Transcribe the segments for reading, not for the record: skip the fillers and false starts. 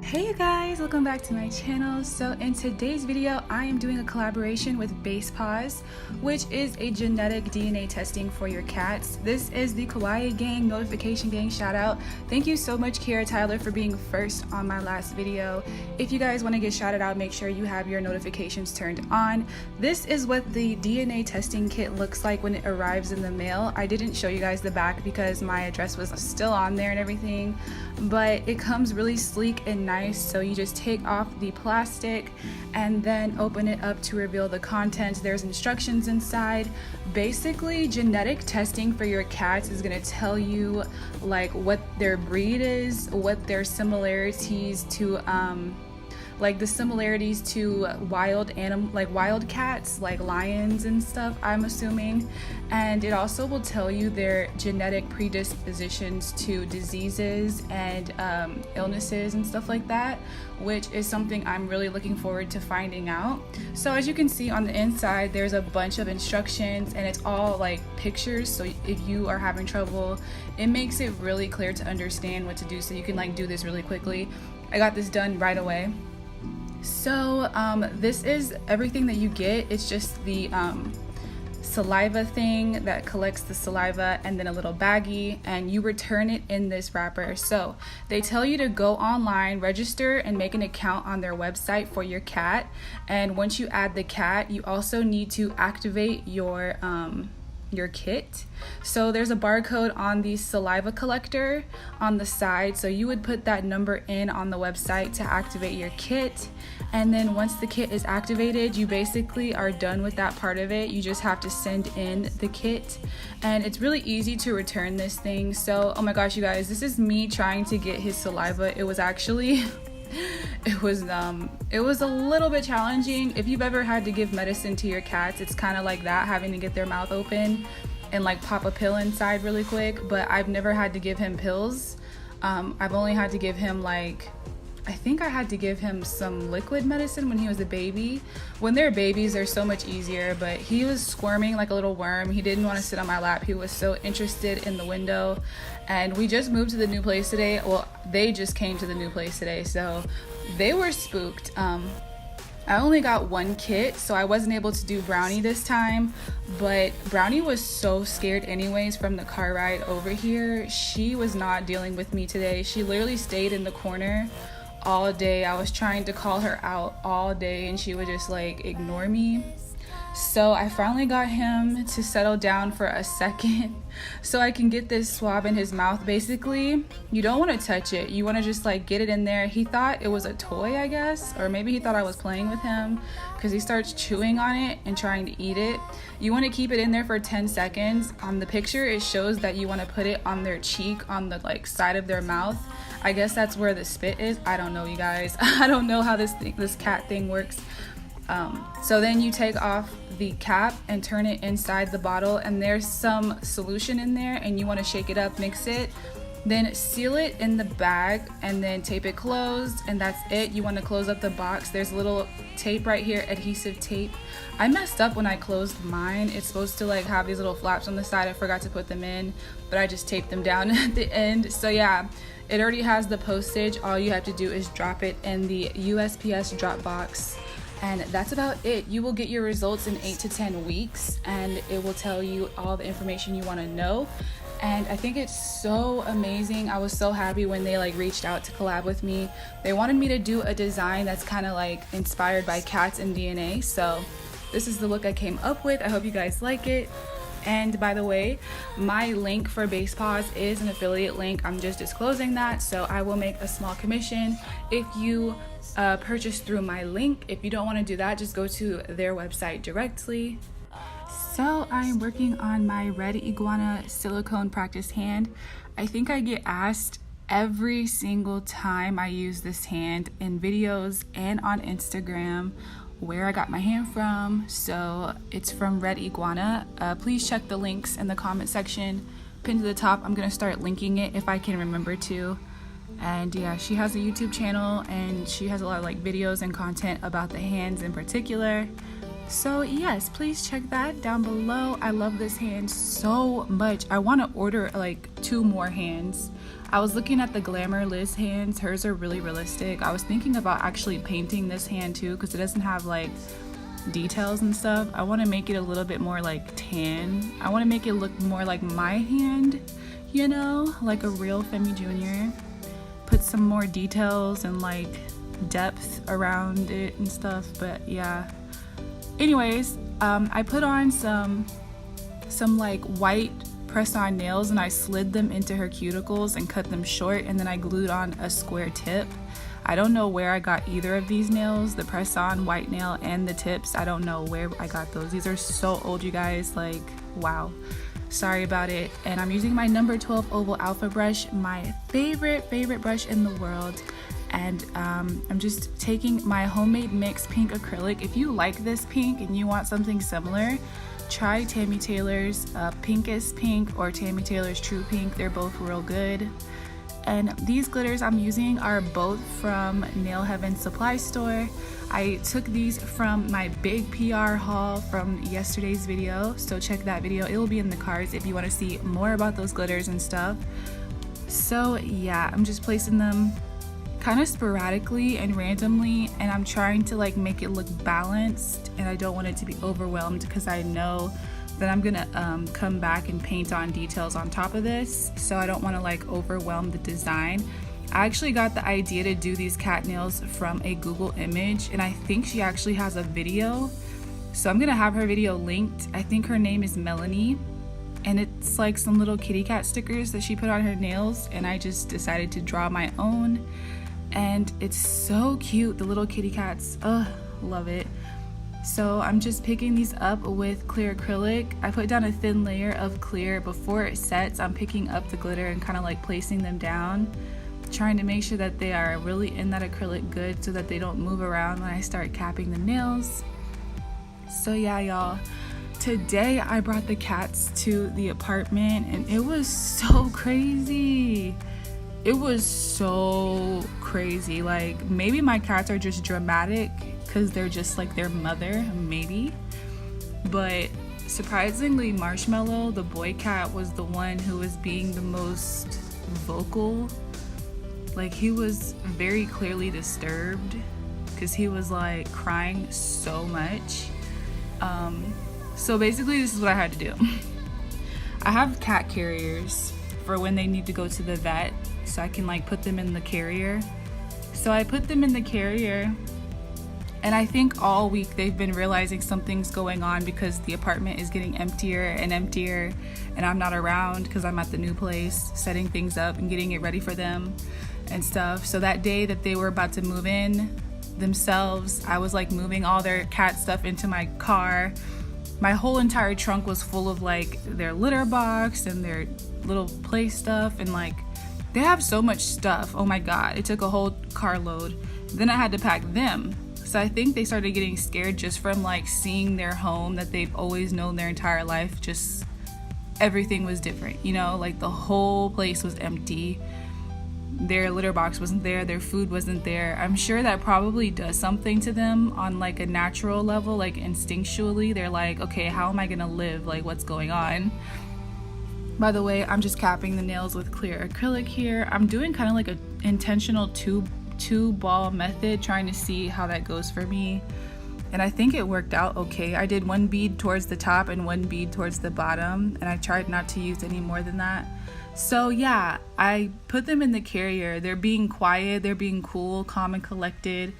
Hey you guys, welcome back to my channel. So in today's video I am doing a collaboration with Base Paws, which is a genetic DNA testing for your cats. This is the Kawaii Gang notification gang shout out. Thank you so much Kiera Tyler for being first on my last video. If you guys want to get shouted out, make sure you have your notifications turned on. This is what the DNA testing kit looks like when it arrives in the mail. I didn't show you guys the back because my address was still on there and everything, but it comes really sleek and nice. So you just take off the plastic and then open it up to reveal the contents. There's instructions inside. Basically, genetic testing for your cats is going to tell you like what their breed is, what their similarities to wild animal, like wild cats, like lions and stuff, I'm assuming. And it also will tell you their genetic predispositions to diseases and illnesses and stuff like that, which is something I'm really looking forward to finding out. So as you can see on the inside, there's a bunch of instructions and it's all like pictures, so if you are having trouble, it makes it really clear to understand what to do, so you can like do this really quickly. I got this done right away. So this is everything that you get. It's just the saliva thing that collects the saliva, and then a little baggie, and you return it in this wrapper. So they tell you to go online, register, and make an account on their website for your cat. And once you add the cat, you also need to activate your kit. So there's a barcode on the saliva collector on the side, so you would put that number in on the website to activate your kit. And then once the kit is activated, you basically are done with that part of it. You just have to send in the kit, and it's really easy to return this thing. So oh my gosh, you guys, this is me trying to get his saliva. It was actually it was a little bit challenging. If you've ever had to give medicine to your cats, it's kind of like that, having to get their mouth open and like pop a pill inside really quick. But I've never had to give him pills. I've only had to give him I think I had to give him some liquid medicine when he was a baby. When they're babies, they're so much easier, but he was squirming like a little worm. He didn't want to sit on my lap. He was so interested in the window. And we just moved to the new place today. Well, they just came to the new place today, so they were spooked. I only got one kit, so I wasn't able to do Brownie this time, but Brownie was so scared anyways from the car ride over here. She was not dealing with me today. She literally stayed in the corner all day. I was trying to call her out all day and she would just like ignore me. So I finally got him to settle down for a second so I can get this swab in his mouth. Basically, you don't want to touch it. You want to just like get it in there. He thought it was a toy, I guess, or maybe he thought I was playing with him because he starts chewing on it and trying to eat it. You want to keep it in there for 10 seconds. On the picture, it shows that you want to put it on their cheek, on the like side of their mouth. I guess that's where the spit is. I don't know, you guys. I don't know how this cat thing works. So then you take off the cap and turn it inside the bottle, and there's some solution in there, and you want to shake it up, mix it, then seal it in the bag and then tape it closed, and that's it. You want to close up the box. There's a little tape right here, adhesive tape. I messed up when I closed mine. It's supposed to like have these little flaps on the side. I forgot to put them in, but I just taped them down at the end. So yeah, it already has the postage. All you have to do is drop it in the USPS drop box, and that's about it. You will get your results in 8 to 10 weeks, and it will tell you all the information you want to know. And I think it's so amazing. I was so happy when they like reached out to collab with me. They wanted me to do a design that's kind of like inspired by cats and DNA. So this is the look I came up with. I hope you guys like it. And by the way, my link for Base Paws is an affiliate link. I'm just disclosing that, so I will make a small commission if you purchase through my link. If you don't want to do that, just go to their website directly. So I'm working on my red Iguana silicone practice hand. I think I get asked every single time I use this hand in videos and on Instagram where I got my hand from. So it's from Red Iguana. Please check the links in the comment section pinned to the top. I'm gonna start linking it if I can remember to. And yeah, she has a YouTube channel and she has a lot of like videos and content about the hands in particular. So yes, please check that down below. I love this hand so much. I want to order like 2 more hands. I was looking at the Glamour Liz hands. Hers are really realistic. I was thinking about actually painting this hand too, because it doesn't have like details and stuff. I want to make it a little bit more like tan. I want to make it look more like my hand, you know, like a real Femi Jr. Put some more details and like depth around it and stuff. But yeah, anyways, I put on some like white press-on nails, and I slid them into her cuticles and cut them short, and then I glued on a square tip. I don't know where I got either of these nails, the press-on white nail and the tips. I don't know where I got those. These are so old, you guys, like wow, sorry about it. And I'm using my number 12 oval alpha brush, my favorite brush in the world. And I'm just taking my homemade mix pink acrylic. If you like this pink and you want something similar, try Tammy Taylor's Pinkest Pink or Tammy Taylor's True Pink. They're both real good. And these glitters I'm using are both from Nail Heaven Supply Store. I took these from my big PR haul from yesterday's video, so check that video. It will be in the cards if you want to see more about those glitters and stuff. So yeah, I'm just placing them kind of sporadically and randomly, and I'm trying to like make it look balanced, and I don't want it to be overwhelmed because I know that I'm gonna come back and paint on details on top of this, so I don't want to like overwhelm the design. I actually got the idea to do these cat nails from a Google image, and I think she actually has a video, so I'm gonna have her video linked. I think her name is Melanie, and it's like some little kitty cat stickers that she put on her nails, and I just decided to draw my own, and it's so cute, the little kitty cats. Love it. So I'm just picking these up with clear acrylic. I put down a thin layer of clear before it sets. I'm picking up the glitter and kind of like placing them down, trying to make sure that they are really in that acrylic good so that they don't move around when I start capping the nails. So yeah, y'all, today I brought the cats to the apartment, and it was so crazy. It was so crazy. Like, maybe my cats are just dramatic because they're just like their mother, maybe. But surprisingly, Marshmallow, the boy cat, was the one who was being the most vocal. Like, he was very clearly disturbed because he was like crying so much. So basically, this is what I had to do. I have cat carriers for when they need to go to the vet, so I can like put them in the carrier. So I put them in the carrier, and I think all week they've been realizing something's going on because the apartment is getting emptier and emptier, and I'm not around because I'm at the new place setting things up and getting it ready for them and stuff. So that day that they were about to move in themselves, I was like moving all their cat stuff into my car. My whole entire trunk was full of like their litter box and their little play stuff, and like they have so much stuff. Oh my god, it took a whole carload. Then I had to pack them. So I think they started getting scared just from like seeing their home that they've always known their entire life. Just everything was different, you know, like the whole place was empty. Their litter box wasn't there, their food wasn't there. I'm sure that probably does something to them on like a natural level, like instinctually. They're like, okay, how am I gonna live? Like, what's going on? By the way, I'm just capping the nails with clear acrylic here. I'm doing kind of like a intentional two ball method, trying to see how that goes for me. And I think it worked out okay. I did one bead towards the top and one bead towards the bottom, and I tried not to use any more than that. So yeah, I put them in the carrier. They're being quiet, they're being cool, calm and collected.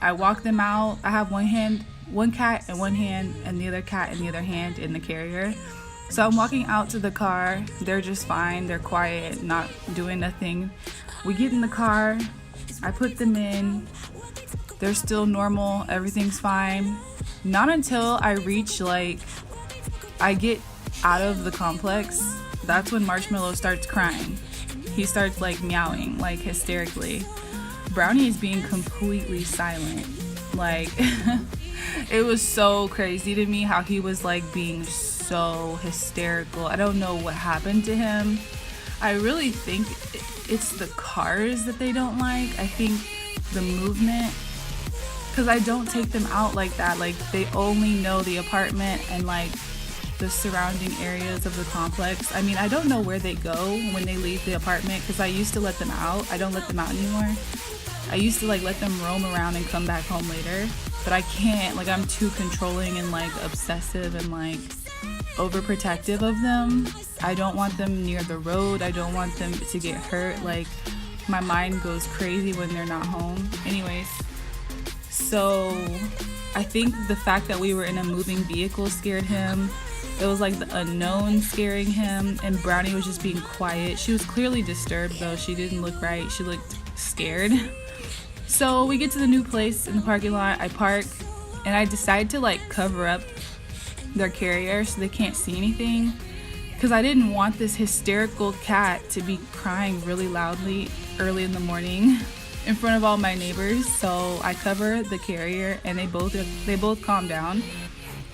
I walk them out. I have one cat in one hand and the other cat in the other hand in the carrier. So I'm walking out to the car. They're just fine, they're quiet, not doing nothing. We get in the car, I put them in. They're still normal, everything's fine. Not until I reach like, I get out of the complex, that's when Marshmallow starts crying. He starts like meowing, like hysterically. Brownie is being completely silent. Like, it was so crazy to me how he was like being so hysterical. I don't know what happened to him. I really think it's the cars that they don't like. I think the movement, because I don't take them out like that. Like, they only know the apartment, and like the surrounding areas of the complex. I mean, I don't know where they go when they leave the apartment because I used to let them out. I don't let them out anymore. I used to like let them roam around and come back home later, but I can't. Like, I'm too controlling and like obsessive and like overprotective of them. I don't want them near the road. I don't want them to get hurt. Like, my mind goes crazy when they're not home. Anyways, so I think the fact that we were in a moving vehicle scared him. It was like the unknown scaring him, and Brownie was just being quiet. She was clearly disturbed though. She didn't look right. She looked scared. So we get to the new place in the parking lot. I park and I decide to like cover up their carrier so they can't see anything, because I didn't want this hysterical cat to be crying really loudly early in the morning in front of all my neighbors. So I cover the carrier and they both calm down.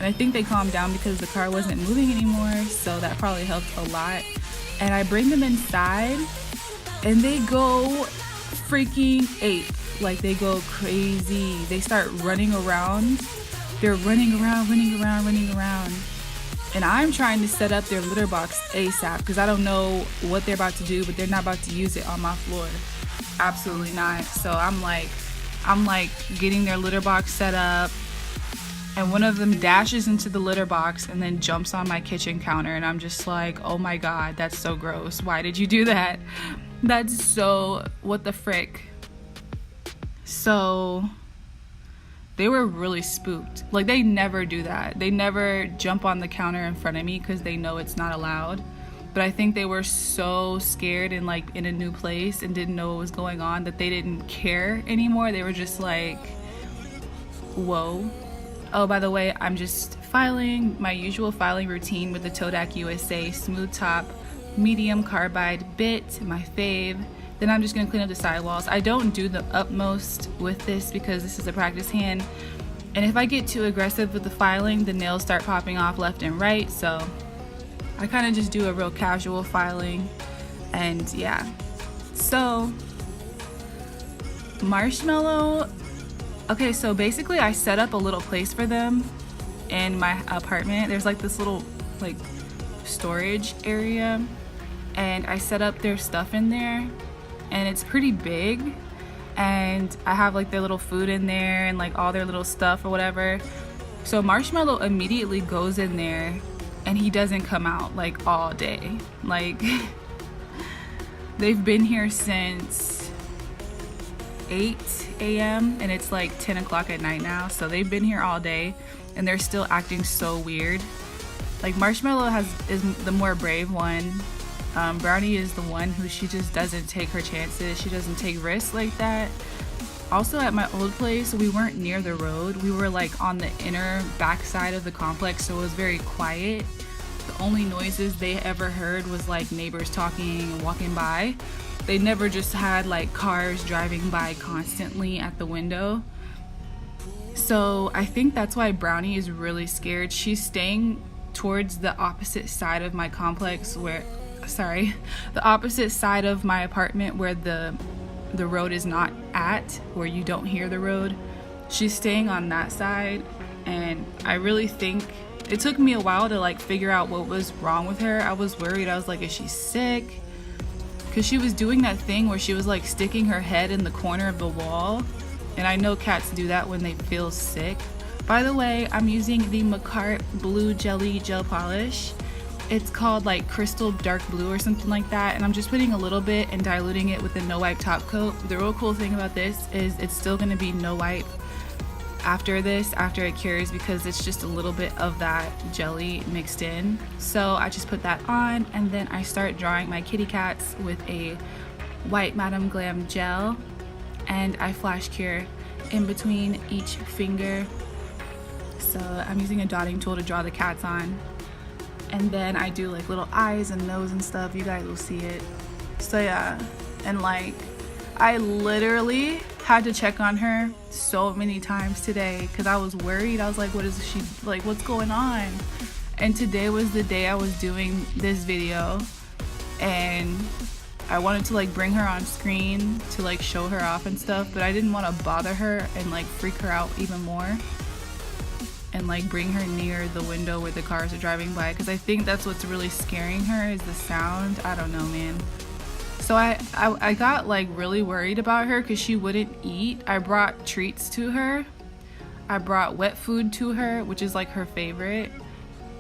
And I think they calmed down because the car wasn't moving anymore, so that probably helped a lot. And I bring them inside and they go freaking ape. Like, they go crazy. They start running around. They're running around. And I'm trying to set up their litter box ASAP because I don't know what they're about to do, but they're not about to use it on my floor. Absolutely not. So I'm like getting their litter box set up, and one of them dashes into the litter box and then jumps on my kitchen counter, and I'm just like, oh my god, that's so gross. Why did you do that? That's so, what the frick? So they were really spooked. Like, they never do that. They never jump on the counter in front of me because they know it's not allowed. But I think they were so scared and like in a new place and didn't know what was going on that they didn't care anymore. They were just like, whoa. Oh, by the way, I'm just filing my usual filing routine with the Todak USA smooth top medium carbide bit, my fave. Then I'm just gonna clean up the sidewalls. I don't do the utmost with this because this is a practice hand, and if I get too aggressive with the filing, the nails start popping off left and right. So I kind of just do a real casual filing. And yeah, so Marshmallow, okay, so basically I set up a little place for them in my apartment. There's like this little like storage area, and I set up their stuff in there, and it's pretty big, and I have like their little food in there and like all their little stuff or whatever. So Marshmallow immediately goes in there and he doesn't come out like all day. Like, they've been here since 8 a.m. and it's like 10 o'clock at night now, so they've been here all day and they're still acting so weird. Like, Marshmallow is the more brave one. Brownie is the one who, she just doesn't take her chances. She doesn't take risks like that. Also, at my old place, we weren't near the road. We were like on the inner back side of the complex, so it was very quiet. The only noises they ever heard was like neighbors talking and walking by. They never just had like cars driving by constantly at the window. So I think that's why Brownie is really scared. She's staying towards the opposite side of my complex the opposite side of my apartment where the road is not at, where you don't hear the road. She's staying on that side, and I really think it took me a while to like figure out what was wrong with her. I was worried. I was like, is she sick? Because she was doing that thing where she was like sticking her head in the corner of the wall, and I know cats do that when they feel sick. By the way, I'm using the Macart Blue Jelly Gel Polish. It's called like Crystal Dark Blue or something like that, and I'm just putting a little bit and diluting it with the no wipe top coat. The real cool thing about this is it's still going to be no wipe after it cures, because it's just a little bit of that jelly mixed in. So I just put that on, and then I start drawing my kitty cats with a white Madame Glam gel, and I flash cure in between each finger. So I'm using a dotting tool to draw the cats on. And then I do like little eyes and nose and stuff. You guys will see it. So yeah, and like I literally had to check on her so many times today because I was worried. I was like, what is she like, what's going on? And today was the day I was doing this video, and I wanted to like bring her on screen to like show her off and stuff, but I didn't want to bother her and like freak her out even more. and like bring her near the window where the cars are driving by, because I think that's what's really scaring her, is the sound. I don't know, man. So I got like really worried about her because she wouldn't eat. I brought treats to her. I brought wet food to her, which is like her favorite.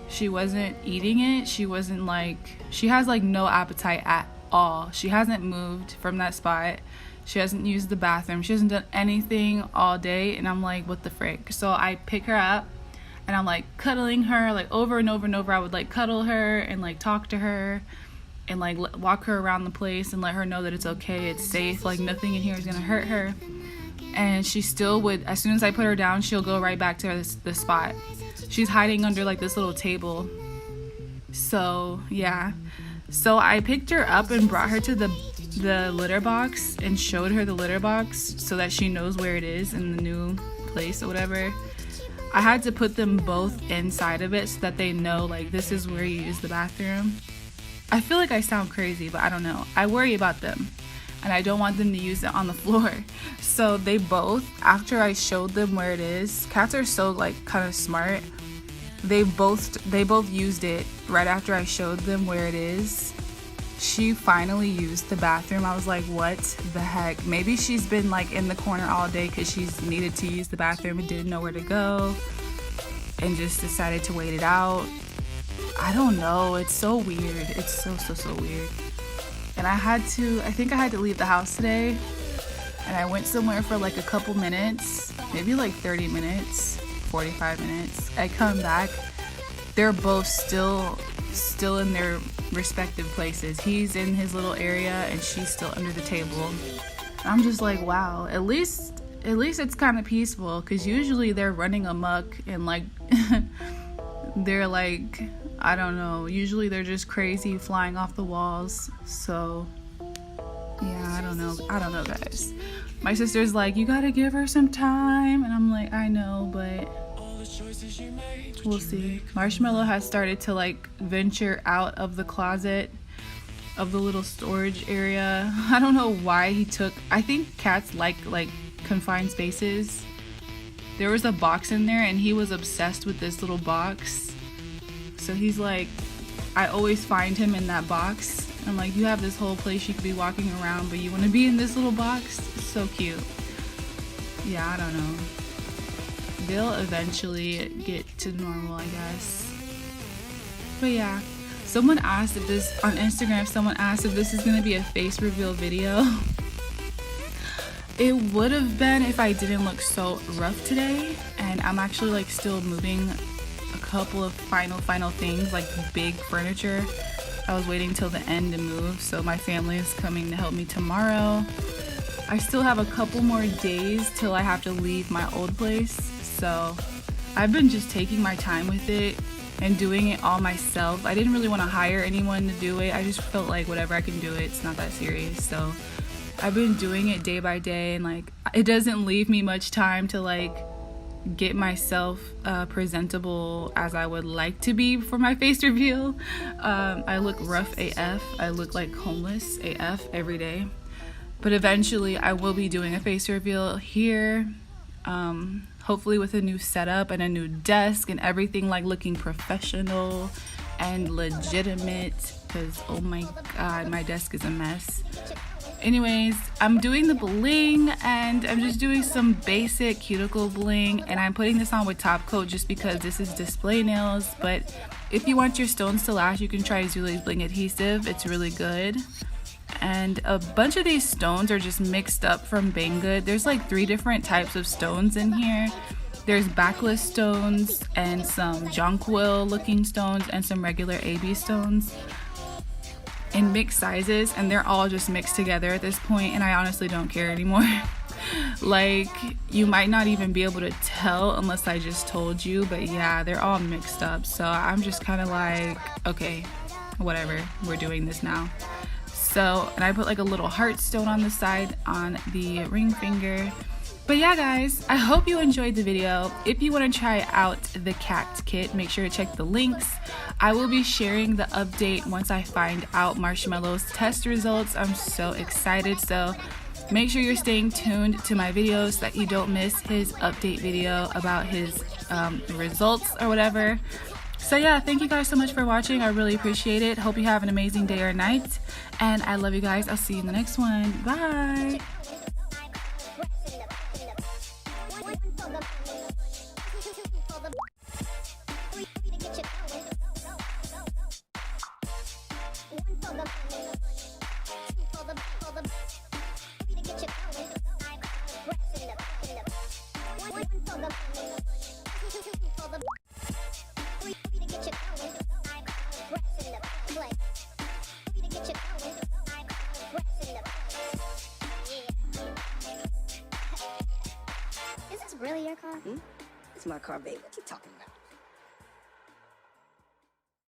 She wasn't eating it. She wasn't like, she has like no appetite at all. She hasn't moved from that spot. She hasn't used the bathroom. She hasn't done anything all day. And I'm like, what the frick? So I pick her up and I'm like cuddling her, like over and over and over. I would like cuddle her and like talk to her and like walk her around the place and let her know that it's okay, it's safe, like nothing in here is gonna hurt her. And she still would, as soon as I put her down, she'll go right back to the spot. She's hiding under like this little table. So yeah, so I picked her up and brought her to the litter box and showed her the litter box so that she knows where it is in the new place or whatever. I had to put them both inside of it so that they know like this is where you use the bathroom. I feel like I sound crazy, but I don't know. I worry about them and I don't want them to use it on the floor. So they both, after I showed them where it is, cats are so like kind of smart. They both used it right after I showed them where it is. She finally used the bathroom. I was like, what the heck? Maybe she's been like in the corner all day because she's needed to use the bathroom and didn't know where to go and just decided to wait it out. I don't know. It's so weird. It's so weird. And I think I had to leave the house today. And I went somewhere for like a couple minutes, maybe like 30 minutes, 45 minutes. I come back. They're both still in their respective places. He's in his little area and she's still under the table. I'm just like, wow, at least it's kind of peaceful, because usually they're running amok and like they're like, I don't know, usually they're just crazy flying off the walls. So yeah, I don't know guys. My sister's like, you gotta give her some time, and I'm like, I know, but we'll see. Marshmallow has started to like venture out of the closet of the little storage area. I don't know why I think cats like confined spaces. There was a box in there and he was obsessed with this little box. So he's like, I always find him in that box. I'm like, you have this whole place you could be walking around, but you want to be in this little box? It's so cute. Yeah, I don't know. They'll eventually get to normal, I guess. But yeah, someone asked if this on Instagram, someone asked if this is going to be a face reveal video. It would have been if I didn't look so rough today, and I'm actually like still moving a couple of final things, like big furniture. I was waiting till the end to move, so my family is coming to help me tomorrow. I still have a couple more days till I have to leave my old place, so I've been just taking my time with it and doing it all myself. I didn't really want to hire anyone to do it. I just felt like whatever, I can do it. It's not that serious. So I've been doing it day by day, and like it doesn't leave me much time to like get myself presentable as I would like to be for my face reveal. I look rough AF. I look like homeless AF every day. But eventually I will be doing a face reveal here, hopefully with a new setup and a new desk and everything like looking professional and legitimate, because oh my god, my desk is a mess. Anyways, I'm doing the bling, and I'm just doing some basic cuticle bling, and I'm putting this on with top coat just because this is display nails. But if you want your stones to last, you can try Zulie's bling adhesive. It's really good. And a bunch of these stones are just mixed up from Banggood. There's like 3 different types of stones in here. There's backless stones and some jonquil looking stones and some regular AB stones in mixed sizes, and they're all just mixed together at this point, and I honestly don't care anymore. Like, you might not even be able to tell unless I just told you, but yeah, they're all mixed up. So I'm just kind of like, okay, whatever, we're doing this now. So, and I put like a little heart stone on the side on the ring finger. But yeah guys, I hope you enjoyed the video. If you want to try out the cat kit, make sure to check the links. I will be sharing the update once I find out Marshmallow's test results. I'm so excited. So Make sure you're staying tuned to my videos so that you don't miss his update video about his results or whatever. So yeah, thank you guys so much for watching. I really appreciate it. Hope you have an amazing day or night. And I love you guys. I'll see you in the next one. Bye. Is this really your car? It's my car, babe. What you talking about?